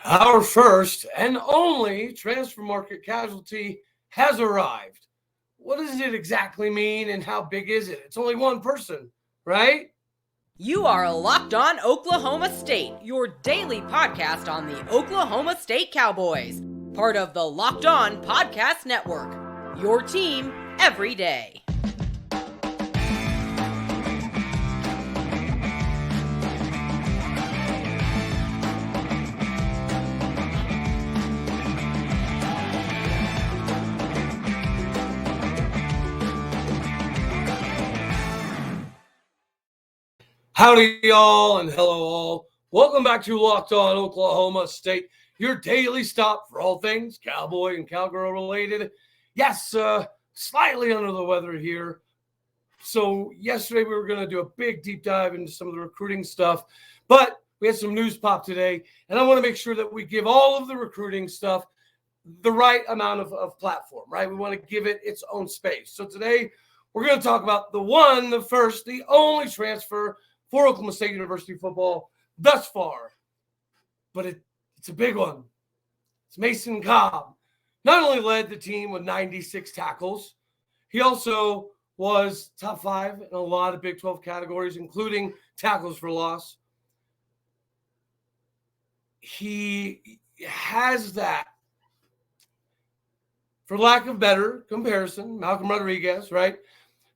Our first and only transfer market casualty has arrived. What does it exactly mean and how big is it? It's only one person, right? You are Locked On Oklahoma State, your daily podcast on the Oklahoma State Cowboys, part of the Locked On Podcast Network. Your team every day. Howdy, y'all, and hello, all. Welcome back to Locked On Oklahoma State, your daily stop for all things Cowboy and Cowgirl related. Yes, slightly under the weather here. So yesterday we were going to do a big deep dive into some of the recruiting stuff, but we had some news pop today, and I want to make sure that we give all of the recruiting stuff the right amount of platform, right? We want to give it its own space. So today we're going to talk about the first, the only transfer for Oklahoma State University football thus far. But it's a big one. It's Mason Cobb. Not only led the team with 96 tackles, he also was top 5 in a lot of Big 12 categories, including tackles for loss. He has that, for lack of better comparison, Malcolm Rodriguez, right?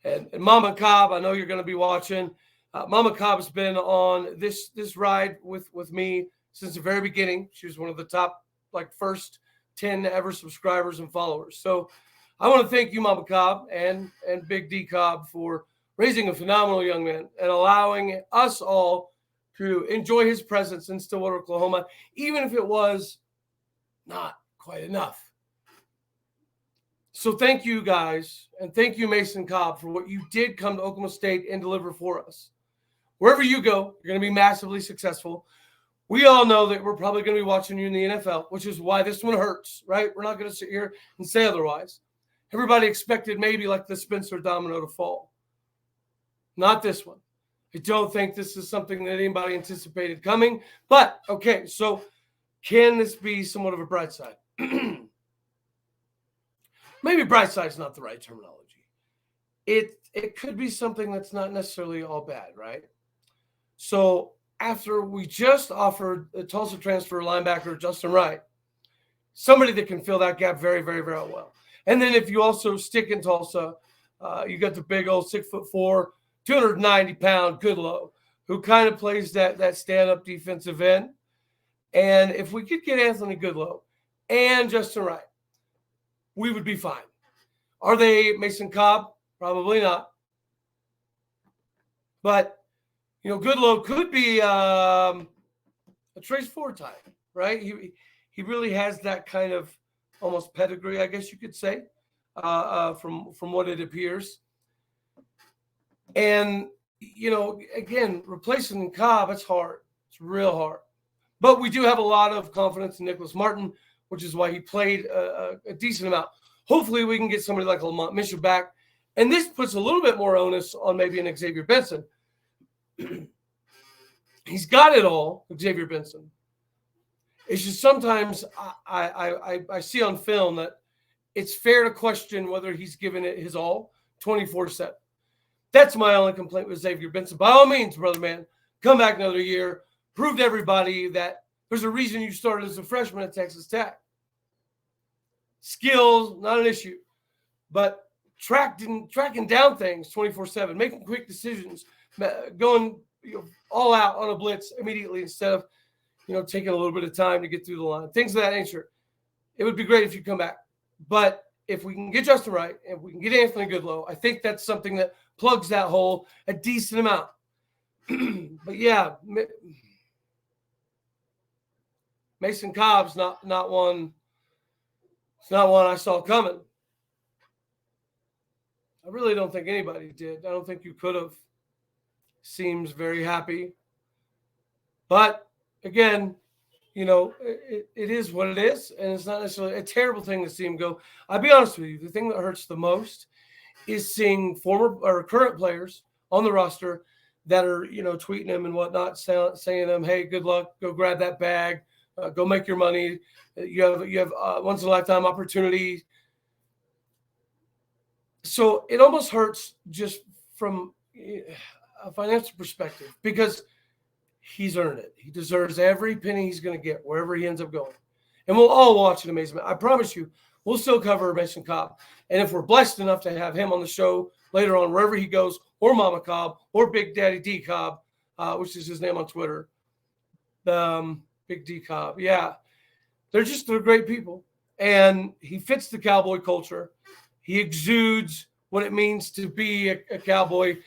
And Mama Cobb, I know you're going to be watching. Mama Cobb's been on this ride with me since the very beginning. She was one of the top, first 10 ever subscribers and followers. So I want to thank you, Mama Cobb, and Big D Cobb for raising a phenomenal young man and allowing us all to enjoy his presence in Stillwater, Oklahoma, even if it was not quite enough. So thank you, guys, and thank you, Mason Cobb, for what you did come to Oklahoma State and deliver for us. Wherever you go, you're going to be massively successful. We all know that we're probably going to be watching you in the NFL, which is why this one hurts, right? We're not going to sit here and say otherwise. Everybody expected maybe like the Spencer domino to fall. Not this one. I don't think this is something that anybody anticipated coming. But, okay, so can this be somewhat of a bright side? Maybe bright side is not the right terminology. It could be something that's not necessarily all bad, right? So after we just offered a Tulsa transfer linebacker, Justin Wright, somebody that can fill that gap very, very, very well. And then if you also stick in Tulsa, you got the big old 6'4", 290-pound Goodlow, who kind of plays that stand-up defensive end. And if we could get Anthony Goodlow and Justin Wright, we would be fine. Are they Mason Cobb? Probably not. But, Goodlow could be a Trace Ford type, right? He really has that kind of almost pedigree, I guess you could say, from what it appears. And, again, replacing Cobb, it's hard. It's real hard. But we do have a lot of confidence in Nicholas Martin, which is why he played a decent amount. Hopefully we can get somebody like Lamont Mitchell back. And this puts a little bit more onus on maybe an Xavier Benson. He's got it all, Xavier Benson. It's just sometimes I see on film that it's fair to question whether he's given it his all 24/7. That's my only complaint with Xavier Benson. By all means, brother man, come back another year. Prove to everybody that there's a reason you started as a freshman at Texas Tech. Skills, not an issue. But tracking down things 24/7, making quick decisions, going all out on a blitz immediately instead of taking a little bit of time to get through the line, things of that nature. It would be great if you come back. But if we can get Justin Wright and if we can get Anthony Goodlow, I think that's something that plugs that hole a decent amount. But yeah, Mason Cobb's not one. It's not one I saw coming. I really don't think anybody did. I don't think you could have. Seems very happy. But, again, it is what it is, and it's not necessarily a terrible thing to see him go. I'll be honest with you, the thing that hurts the most is seeing former or current players on the roster that are, tweeting him and whatnot, saying to him, hey, good luck, go grab that bag, Go make your money. You have once in a lifetime opportunity. So it almost hurts just from a financial perspective because he's earned it. He deserves every penny he's going to get wherever he ends up going. And we'll all watch an amazement. I promise you, we'll still cover Mason Cobb. And if we're blessed enough to have him on the show later on, wherever he goes, or Mama Cobb, or Big Daddy D Cobb, which is his name on Twitter, Big D Cobb. Yeah, they're great people. And he fits the Cowboy culture. He exudes what it means to be a Cowboy.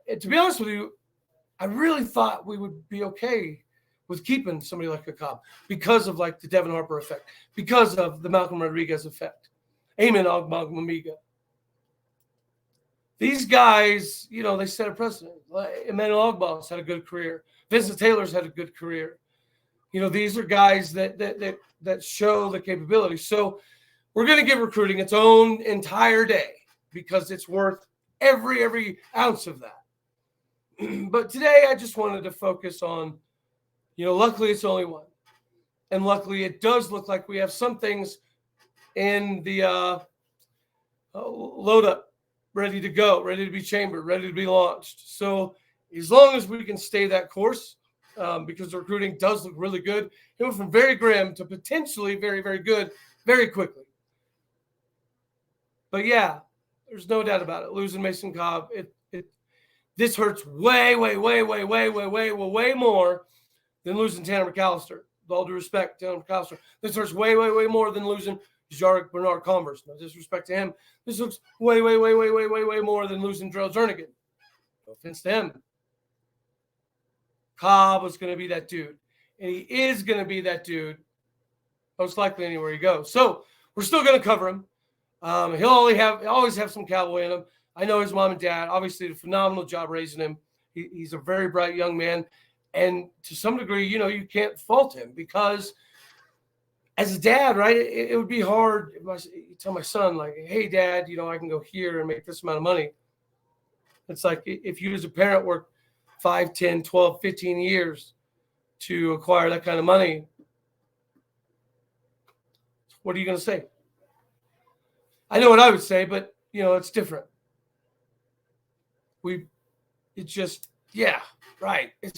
And to be honest with you, I really thought we would be okay with keeping somebody like a Cobb because of like the Devin Harper effect, because of the Malcolm Rodriguez effect. Amen, Ogmagmamiga. These guys, they set a precedent. Emmanuel Ogboss had a good career. Vincent Taylor's had a good career. These are guys that show the capability. So we're going to give recruiting its own entire day because it's worth every ounce of that. But today I just wanted to focus on, luckily it's only one. And luckily it does look like we have some things in the load up, ready to go, ready to be chambered, ready to be launched. So as long as we can stay that course, because the recruiting does look really good, it went from very grim to potentially very, very good very quickly. But yeah, there's no doubt about it. Losing Mason Cobb, this hurts way more than losing Tanner McAllister. With all due respect, Tanner McAllister. This hurts way more than losing Jarek Bernard Converse. No disrespect to him. This hurts way more than losing Drell Jernigan. No offense to him. Cobb was going to be that dude. And he is going to be that dude, most likely anywhere he goes. So we're still going to cover him. He'll always have some Cowboy in him. I know his mom and dad obviously did a phenomenal job raising him. He's a very bright young man. And to some degree, you can't fault him because as a dad, right, it would be hard if I tell my son, like, hey, Dad, I can go here and make this amount of money. It's like if you as a parent work 5, 10, 12, 15 years to acquire that kind of money, what are you going to say? I know what I would say, but, it's different. It's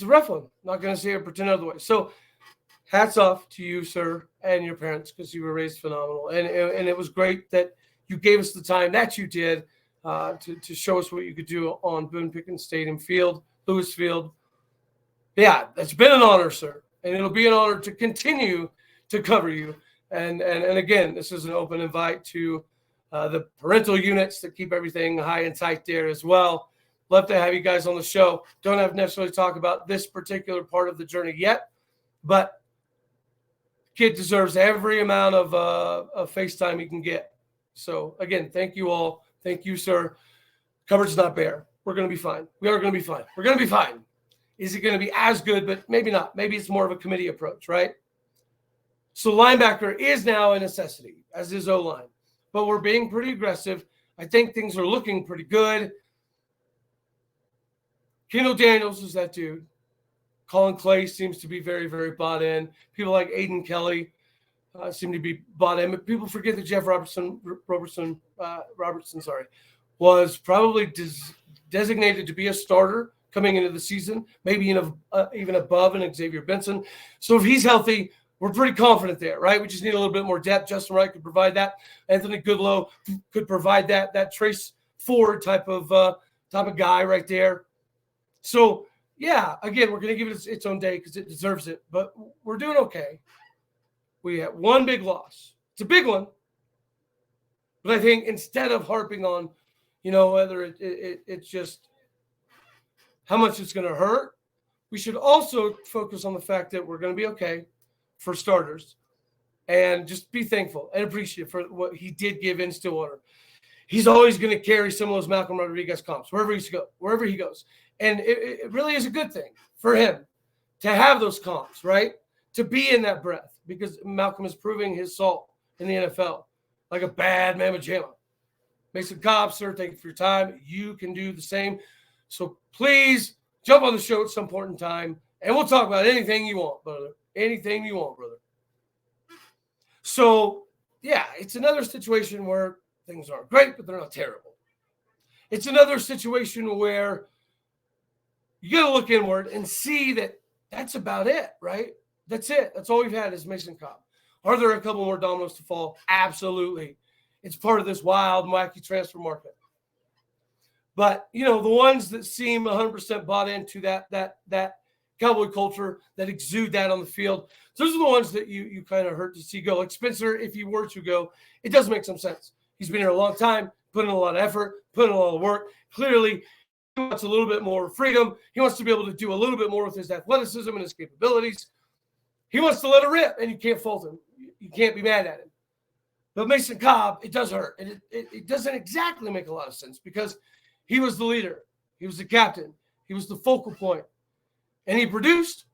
a rough one. Not going to say it or pretend otherwise. So hats off to you, sir, and your parents, because you were raised phenomenal. And it was great that you gave us the time that you did to show us what you could do on Boone Pickens Stadium Field, Lewis Field. Yeah, it's been an honor, sir. And it'll be an honor to continue to cover you. And again, this is an open invite to the parental units that keep everything high and tight there as well. Love to have you guys on the show. Don't have to necessarily talk about this particular part of the journey yet, but kid deserves every amount of FaceTime he can get. So, again, thank you all. Thank you, sir. Coverage not bare. We're going to be fine. We are going to be fine. We're going to be fine. Is it going to be as good? But maybe not. Maybe it's more of a committee approach, right? So linebacker is now a necessity, as is O-line. But we're being pretty aggressive. I think things are looking pretty good. Kendall Daniels is that dude. Colin Clay seems to be very, very bought in. People like Aiden Kelly seem to be bought in. But people forget that Jeff Robertson, was probably designated to be a starter coming into the season, maybe even above an Xavier Benson. So if he's healthy, we're pretty confident there, right? We just need a little bit more depth. Justin Wright could provide that. Anthony Goodlow could provide that Trace Ford type of guy right there. So, yeah, again, we're going to give it its own day because it deserves it. But we're doing okay. We have one big loss. It's a big one. But I think instead of harping on, whether it's just how much it's going to hurt, we should also focus on the fact that we're going to be okay for starters and just be thankful and appreciative for what he did give in Stillwater. He's always going to carry some of those Malcolm Rodriguez comps wherever he goes. And it really is a good thing for him to have those comps, right? To be in that breath because Malcolm is proving his salt in the NFL like a bad mamma jamma. Mason Cobb, sir, thank you for your time. You can do the same. So please jump on the show at some point in time, and we'll talk about anything you want, brother. Anything you want, brother. So, yeah, it's another situation where things aren't great, but they're not terrible. It's another situation where you got to look inward and see that that's about it, right? That's it. That's all we've had is Mason Cobb. Are there a couple more dominoes to fall? Absolutely. It's part of this wild, wacky transfer market. But, the ones that seem 100% bought into that Cowboy culture, that exude that on the field, those are the ones that you kind of hurt to see go. Like Spencer, if he were to go, it does make some sense. He's been here a long time, put in a lot of effort, put in a lot of work. Clearly, he wants a little bit more freedom. He wants to be able to do a little bit more with his athleticism and his capabilities. He wants to let it rip, and you can't fault him. You can't be mad at him. But Mason Cobb, it does hurt. And it doesn't exactly make a lot of sense because he was the leader. He was the captain. He was the focal point. And he produced.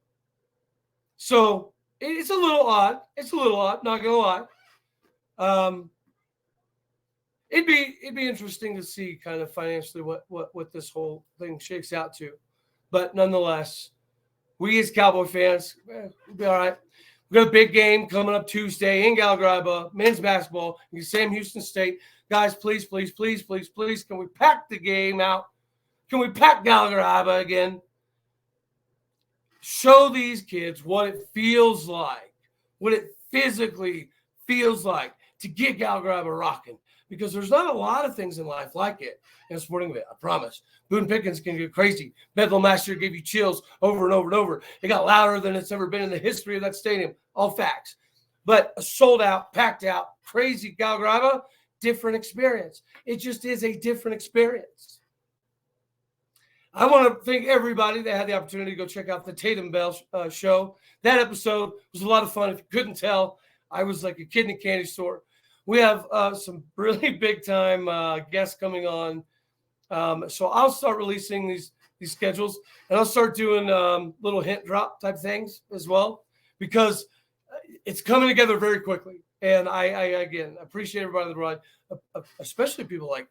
So it's a little odd. It's a little odd, not going to lie. It'd be interesting to see kind of financially what this whole thing shakes out to. But nonetheless, we as Cowboy fans, we'll be all right. We've got a big game coming up Tuesday in Gallagher, men's basketball against Sam Houston State. Guys, please, please, please, please, please, can we pack the game out? Can we pack Gallagher again? Show these kids what it feels like, what it physically feels like to get Gallagher rocking. Because there's not a lot of things in life like it in a sporting event, I promise. Boone Pickens can get crazy. Bedlam last year gave you chills over and over and over. It got louder than it's ever been in the history of that stadium. All facts. But a sold out, packed out, crazy Gallagher, different experience. It just is a different experience. I want to thank everybody that had the opportunity to go check out the Tatum Bell show. That episode was a lot of fun. If you couldn't tell, I was like a kid in a candy store. We have some really big-time guests coming on. So I'll start releasing these schedules, and I'll start doing little hint drop type things as well because it's coming together very quickly. And I again, appreciate everybody on the ride, especially people like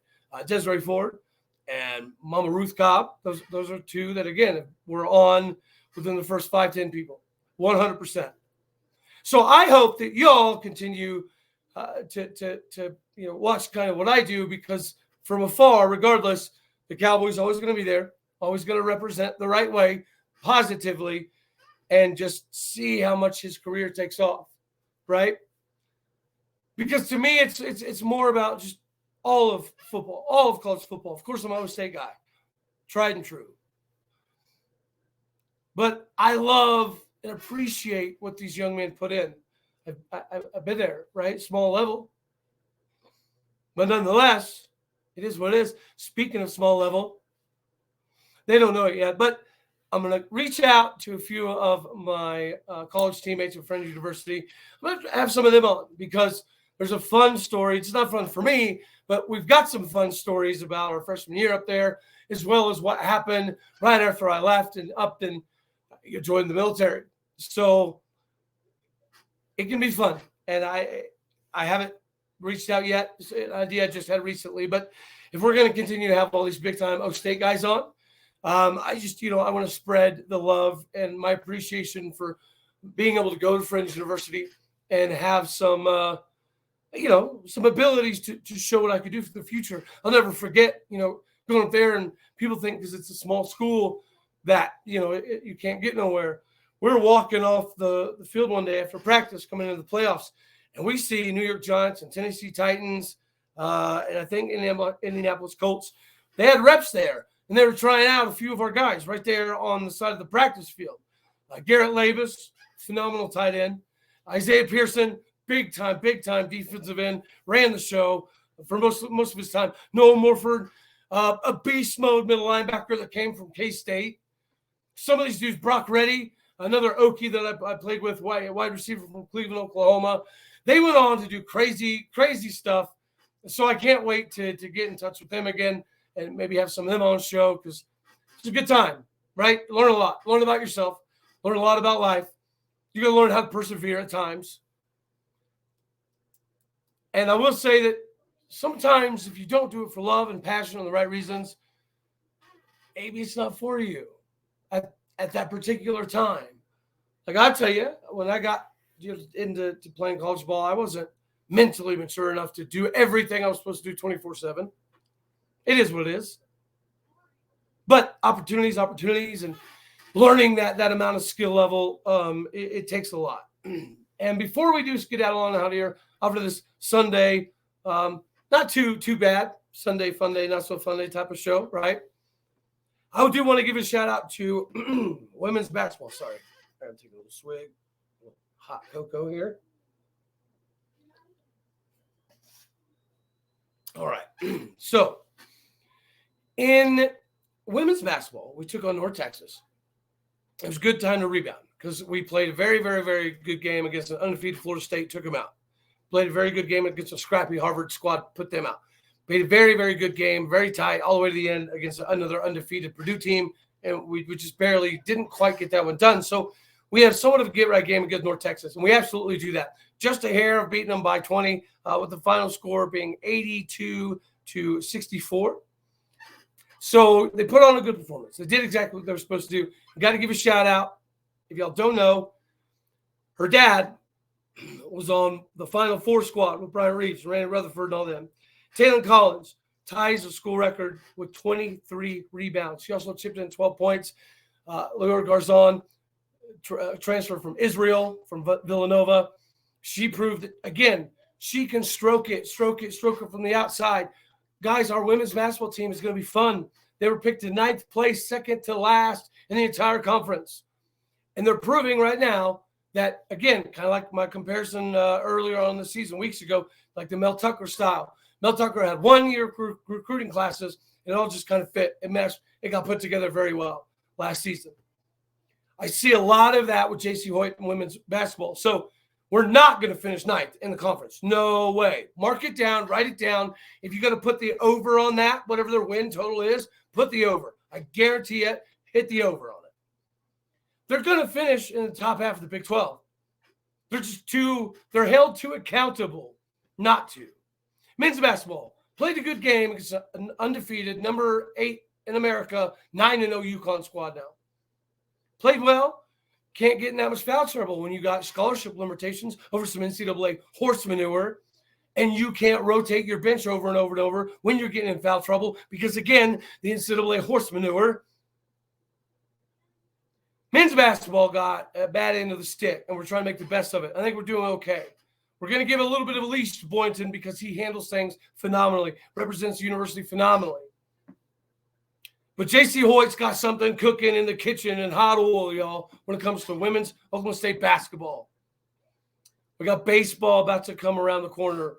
Desiree Ford and Mama Ruth Cobb. Those are two that, again, were on within the first 5-10 people, 100%. So I hope that y'all continue to watch kind of what I do, because from afar, regardless, the Cowboys always going to be there, always going to represent the right way, positively, and just see how much his career takes off, right? Because to me, it's more about just all of football, all of college football. Of course, I'm an Iowa State guy, tried and true. But I love and appreciate what these young men put in. I've been there, right? Small level. But nonetheless, it is what it is. Speaking of small level, they don't know it yet, but I'm going to reach out to a few of my college teammates at Friends University. I'm going to have some of them on because there's a fun story. It's not fun for me, but we've got some fun stories about our freshman year up there, as well as what happened right after I left and upped and joined the military. So it can be fun. And I haven't reached out yet. It's an idea I just had recently. But if we're going to continue to have all these big-time Oak State guys on, I just, I want to spread the love and my appreciation for being able to go to Friends University and have some, some abilities to show what I could do for the future. I'll never forget, going up there and people think because it's a small school that, you can't get nowhere. We're walking off the field one day after practice coming into the playoffs, and we see New York Giants and Tennessee Titans, and I think Indianapolis Colts. They had reps there, and they were trying out a few of our guys right there on the side of the practice field. Garrett Labus, phenomenal tight end. Isaiah Pearson, big time defensive end, ran the show for most of his time. Noah Morford, a beast mode middle linebacker that came from K-State. Some of these dudes, Brock Reddy, another Okie that I played with, wide receiver from Cleveland, Oklahoma. They went on to do crazy, crazy stuff. So I can't wait to get in touch with them again and maybe have some of them on the show because it's a good time, right? Learn a lot. Learn about yourself. Learn a lot about life. You're going to learn how to persevere at times. And I will say that sometimes if you don't do it for love and passion and the right reasons, maybe it's not for you at that particular time. Like I tell you, when I got into playing college ball, I wasn't mentally mature enough to do everything I was supposed to do 24/7. It is what it is. But opportunities, and learning that amount of skill level, it takes a lot. And before we do skedaddle on out here, after this Sunday, not too bad, Sunday fun day, not so fun day type of show, right? I do want to give a shout out to women's basketball. Sorry, I gotta take a little swig, a little hot cocoa here. All right, so in women's basketball, we took on North Texas. It was a good time to rebound because we played a very, very, very good game against an undefeated Florida State, took them out. Played a very good game against a scrappy Harvard squad, put them out. Played a very, very good game, very tight, all the way to the end against another undefeated Purdue team, and we just barely didn't quite get that one done. So we have somewhat of a get-right game against North Texas, and we absolutely do that. Just a hair of beating them by 20, with the final score being 82-64. So they put on a good performance. They did exactly what they were supposed to do. Got to give a shout out. If y'all don't know, her dad was on the Final Four squad with Brian Reeves, Randy Rutherford, and all them. Taylor Collins ties the school record with 23 rebounds. She also chipped in 12 points. Leora Garzon, transfer from Israel, from Villanova. She proved it again. She can stroke it from the outside. Guys, our women's basketball team is going to be fun. They were picked in 9th place, second to last in the entire conference. And they're proving right now that, again, kind of like my comparison earlier on in the season, weeks ago, like the Mel Tucker style. Mel Tucker had 1 year recruiting classes, and it all just kind of fit and meshed. It got put together very well last season. I see a lot of that with Jacie Hoyt and women's basketball. So we're not going to finish 9th in the conference. No way. Mark it down. Write it down. If you're going to put the over on that, whatever their win total is, put the over. I guarantee it. Hit the over on it. They're going to finish in the top half of the Big 12. They're held too accountable not to. Men's basketball played a good game against an undefeated number 8 in America, 9-0 UConn squad now. Played well. Can't get in that much foul trouble when you got scholarship limitations over some NCAA horse manure, and you can't rotate your bench over and over and over when you're getting in foul trouble because, again, the NCAA horse manure. Men's basketball got a bad end of the stick, and we're trying to make the best of it. I think we're doing okay. We're going to give a little bit of a leash to Boynton because he handles things phenomenally, represents the university phenomenally. But Jacie Hoyt's got something cooking in the kitchen and hot oil, y'all, when it comes to women's Oklahoma State basketball. We got baseball about to come around the corner.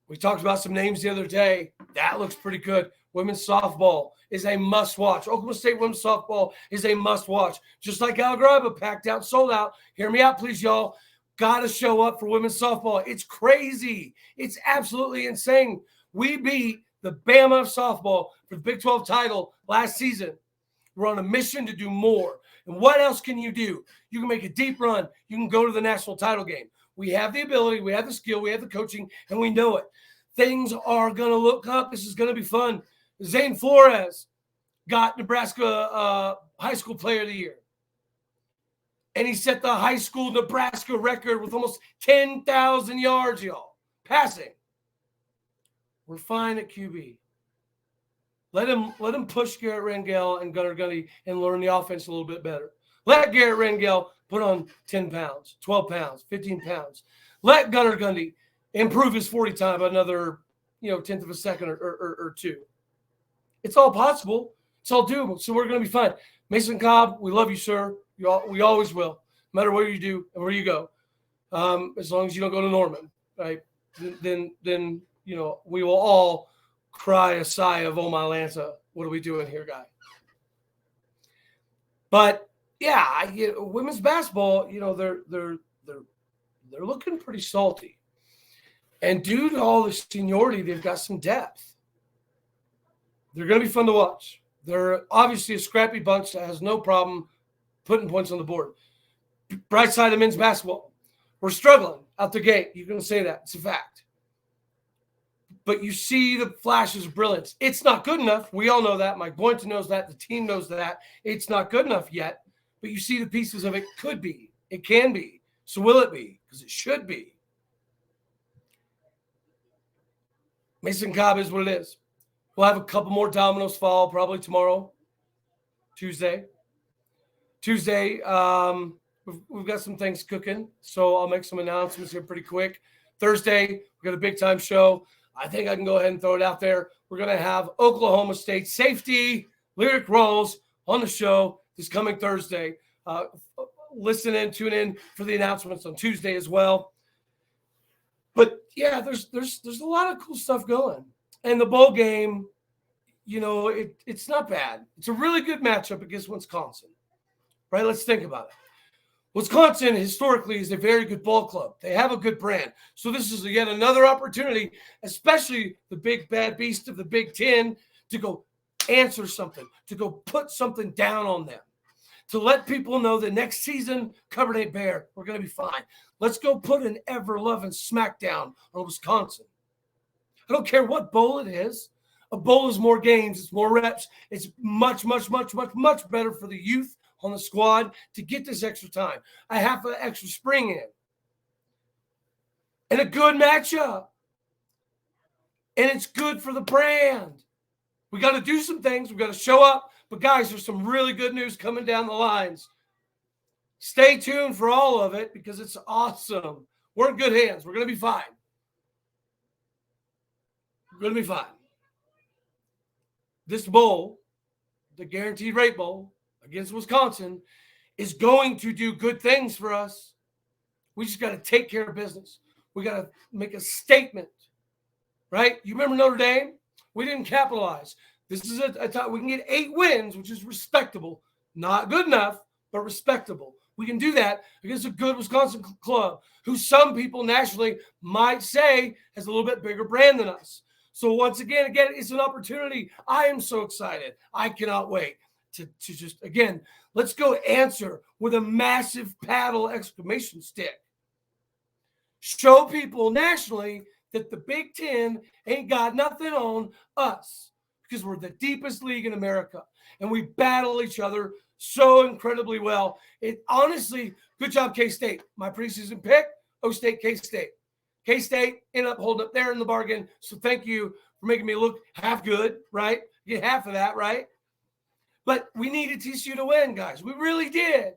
We talked about some names the other day. That looks pretty good. Women's softball is a must-watch. Oklahoma State women's softball is a must-watch. Just like Algaraba, packed out, sold out. Hear me out, please, y'all. Got to show up for women's softball. It's crazy. It's absolutely insane. We beat the Bama of softball for the Big 12 title last season. We're on a mission to do more. And what else can you do? You can make a deep run. You can go to the national title game. We have the ability, we have the skill, we have the coaching, and we know it. Things are going to look up. This is going to be fun. Zane Flores got Nebraska High School Player of the Year. And he set the high school Nebraska record with almost 10,000 yards, y'all, passing. We're fine at QB. Let him push Garrett Rangel and Gunnar Gundy and learn the offense a little bit better. Let Garrett Rangel put on 10 pounds, 12 pounds, 15 pounds. Let Gunnar Gundy improve his 40 time by another, tenth of a second or two. It's all possible. It's all doable. So we're going to be fine. Mason Cobb, we love you, sir. We always will, no matter what you do and where you go. As long as you don't go to Norman, right? Then we will all cry a sigh of, oh, my Lanza, what are we doing here, guy? But yeah, women's basketball, they're looking pretty salty, and due to all the seniority, they've got some depth. They're going to be fun to watch. They're obviously a scrappy bunch that has no problem putting points on the board. Bright side of men's basketball, we're struggling out the gate. You can say that. It's a fact. But you see the flashes of brilliance. It's not good enough. We all know that. Mike Boynton knows that. The team knows that. It's not good enough yet. But you see the pieces of it could be. It can be. So will it be? Because it should be. Mason Cobb is what it is. We'll have a couple more dominoes fall probably tomorrow, Tuesday. We've got some things cooking, so I'll make some announcements here pretty quick. Thursday, we've got a big-time show. I think I can go ahead and throw it out there. We're going to have Oklahoma State safety Lyric Rawls on the show this coming Thursday. Listen in, tune in for the announcements on Tuesday as well. But, yeah, there's a lot of cool stuff going. And the bowl game, it's not bad. It's a really good matchup against Wisconsin. Right? Let's think about it. Wisconsin historically is a very good ball club. They have a good brand. So this is yet another opportunity, especially the big bad beast of the Big Ten, to go answer something, to go put something down on them, to let people know that next season, covered ain't bare. We're going to be fine. Let's go put an ever-loving smackdown on Wisconsin. I don't care what bowl it is. A bowl is more games. It's more reps. It's much, much, much, much, much better for the youth on the squad to get this extra time. A half an extra spring in. And a good matchup. And it's good for the brand. We got to do some things. We got to show up. But, guys, there's some really good news coming down the lines. Stay tuned for all of it because it's awesome. We're in good hands. We're going to be fine. We're going to be fine. This bowl, the Guaranteed Rate Bowl against Wisconsin, is going to do good things for us. We just got to take care of business. We got to make a statement, right? You remember Notre Dame? We didn't capitalize. This is a time we can get 8 wins, which is respectable. Not good enough, but respectable. We can do that against a good Wisconsin club who some people nationally might say has a little bit bigger brand than us. So once again, it's an opportunity. I am so excited. I cannot wait to just, again, let's go answer with a massive paddle exclamation stick. Show people nationally that the Big Ten ain't got nothing on us because we're the deepest league in America and we battle each other so incredibly well. It honestly, good job, K-State. My preseason pick, O-State, K-State. K-State ended up holding up there in the bargain. So thank you for making me look half good, right? Get half of that, right? But we needed TCU to win, guys. We really did.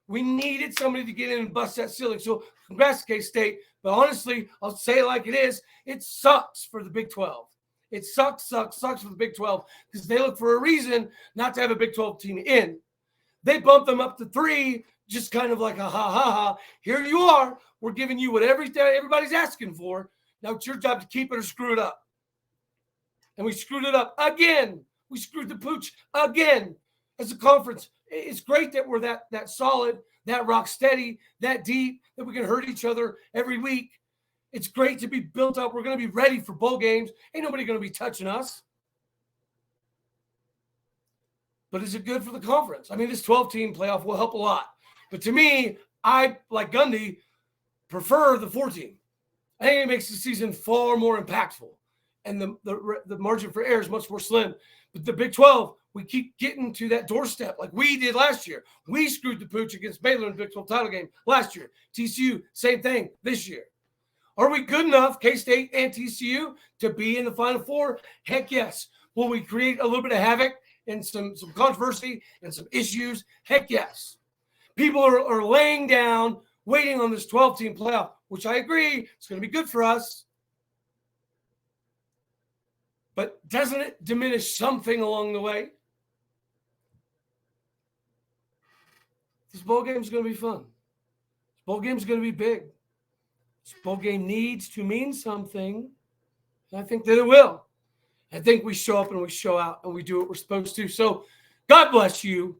We needed somebody to get in and bust that ceiling. So congrats to K-State. But honestly, I'll say it like it is. It sucks for the Big 12. It sucks for the Big 12 because they look for a reason not to have a Big 12 team in. They bumped them up to 3, just kind of like a ha. Here you are. We're giving you what everybody's asking for. Now it's your job to keep it or screw it up. And we screwed it up again. We screwed the pooch again as a conference. It's great that we're that solid, that rock steady, that deep, that we can hurt each other every week. It's great to be built up. We're going to be ready for bowl games. Ain't nobody going to be touching us. But is it good for the conference? I mean, this 12-team playoff will help a lot. But to me, I, like Gundy, prefer the 4-team. I think it makes the season far more impactful. And the margin for error is much more slim. But the Big 12, we keep getting to that doorstep like we did last year. We screwed the pooch against Baylor in the Big 12 title game last year. TCU, same thing this year. Are we good enough, K-State and TCU, to be in the Final Four? Heck yes. Will we create a little bit of havoc and some controversy and some issues? Heck yes. People are laying down, waiting on this 12-team playoff, which I agree, it's going to be good for us. But doesn't it diminish something along the way? This bowl game is going to be fun. This bowl game is going to be big. This bowl game needs to mean something. And I think that it will. I think we show up and we show out and we do what we're supposed to. So God bless you,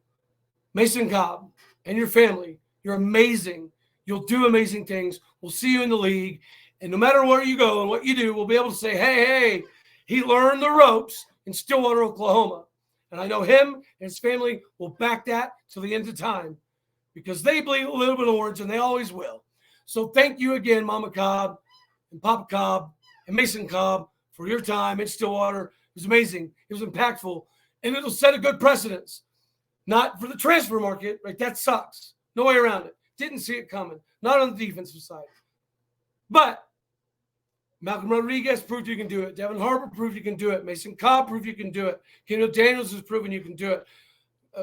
Mason Cobb, and your family. You're amazing. You'll do amazing things. We'll see you in the league. And no matter where you go and what you do, we'll be able to say, hey, he learned the ropes in Stillwater, Oklahoma. And I know him and his family will back that till the end of time because they bleed a little bit of orange and they always will. So thank you again, Mama Cobb and Papa Cobb and Mason Cobb for your time in Stillwater. It was amazing. It was impactful. And it'll set a good precedence. Not for the transfer market, right? That sucks. No way around it. Didn't see it coming. not on the defensive side. But Malcolm Rodriguez proved you can do it. Devin Harper proved you can do it. Mason Cobb proved you can do it. Kendall Daniels has proven you can do it.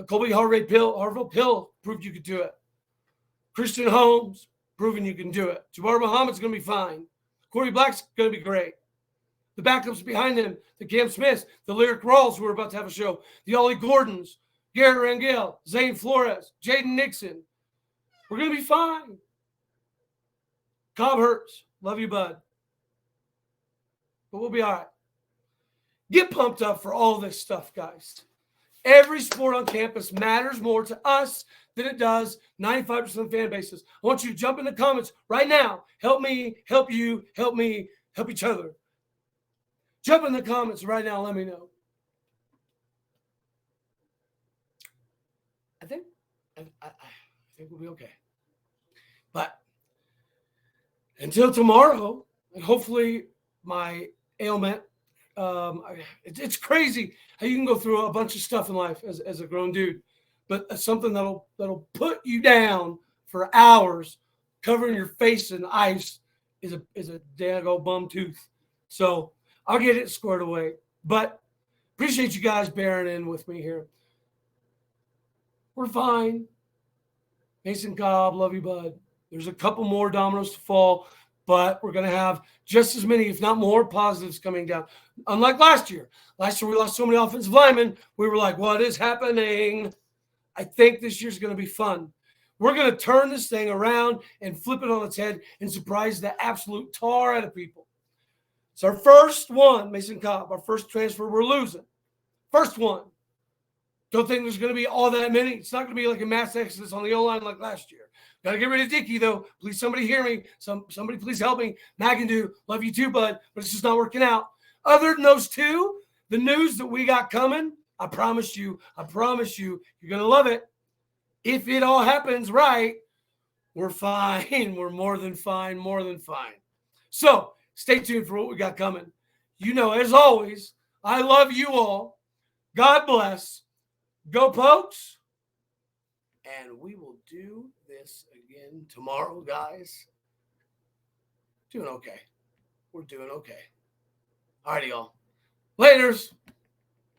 Colby Harville Pill proved you could do it. Christian Holmes proving you can do it. Jabbar Muhammad's going to be fine. Corey Black's going to be great. The backups behind him, the Cam Smiths, the Lyric Rawls, who are about to have a show, the Ollie Gordons, Garrett Rangel, Zane Flores, Jaden Nixon. We're going to be fine. Cobb hurts. Love you, bud. But we'll be all right. Get pumped up for all this stuff, guys. Every sport on campus matters more to us than it does 95% of fan bases. I want you to jump in the comments right now. Help me, help you, help me, help each other. Jump in the comments right now. Let me know. I think we'll be okay. But until tomorrow, and hopefully my ailment, it's crazy how you can go through a bunch of stuff in life as a grown dude, but something that'll put you down for hours, covering your face in ice is a daggone bum tooth. So I'll get it squared away. But appreciate you guys bearing in with me here. We're fine. Mason Cobb, love you, bud. There's a couple more dominoes to fall, but we're going to have just as many, if not more, positives coming down. Unlike last year. Last year we lost so many offensive linemen. We were like, what is happening? I think this year's going to be fun. We're going to turn this thing around and flip it on its head and surprise the absolute tar out of people. It's our first one, Mason Cobb, our first transfer we're losing. First one. Don't think there's going to be all that many. It's not going to be like a mass exodus on the O-line like last year. Got to get rid of Dickey, though. Please, somebody hear me. Somebody please help me. McIndoe, love you too, bud, but it's just not working out. Other than those two, the news that we got coming, I promise you, you're going to love it. If it all happens right, we're fine. We're more than fine. So stay tuned for what we got coming. You know, as always, I love you all. God bless. Go Pokes. And we will do this again tomorrow, guys. Doing okay. We're doing okay. All righty, y'all. Laters.